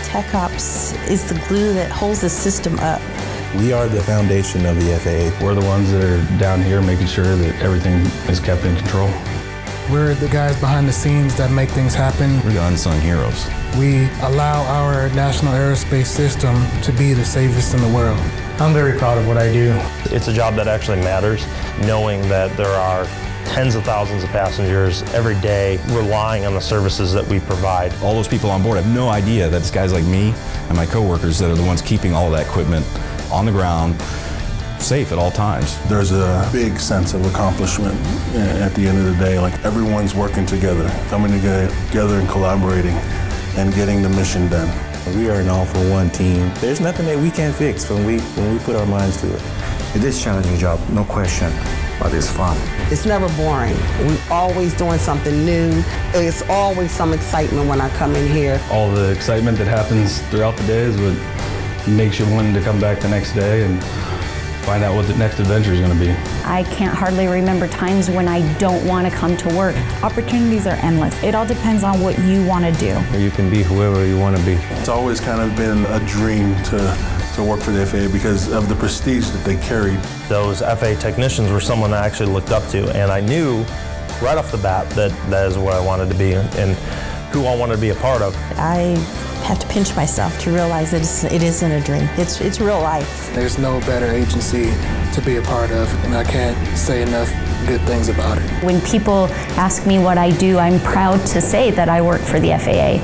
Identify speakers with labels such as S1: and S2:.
S1: Tech Ops is the glue that holds the system up.
S2: We are the foundation of the FAA.
S3: We're the ones that are down here making sure that everything is kept in control.
S4: We're the guys behind the scenes that make things happen.
S5: We're the unsung heroes.
S4: We allow our national aerospace system to be the safest in the world. I'm very proud of what I do.
S6: It's a job that actually matters, knowing that there are tens of thousands of passengers every day relying on the services that we provide.
S5: All those people on board have no idea that it's guys like me and my coworkers that are the ones keeping all of that equipment on the ground, safe at all times.
S7: There's a big sense of accomplishment at the end of the day. Like, everyone's working together, coming together and collaborating and getting the mission done.
S2: We are an all-for-one team. There's nothing that we can't fix when we put our minds to it.
S8: It is a challenging job, no question, but it's fun.
S9: It's never boring. We're always doing something new. It's always some excitement when I come in here.
S3: All the excitement that happens throughout the day is what makes you wanting to come back the next day and find out what the next adventure is going to be.
S10: I can't hardly remember times when I don't want to come to work. Opportunities are endless. It all depends on what you want to do.
S11: You can be whoever you want to be.
S7: It's always kind of been a dream to work for the FAA because of the prestige that they carried.
S6: Those FAA technicians were someone I actually looked up to, and I knew right off the bat that is what I wanted to be and who I wanted to be a part of.
S1: I have to pinch myself to realize that it isn't a dream. It's real life.
S4: There's no better agency to be a part of, and I can't say enough good things about it.
S10: When people ask me what I do, I'm proud to say that I work for the FAA.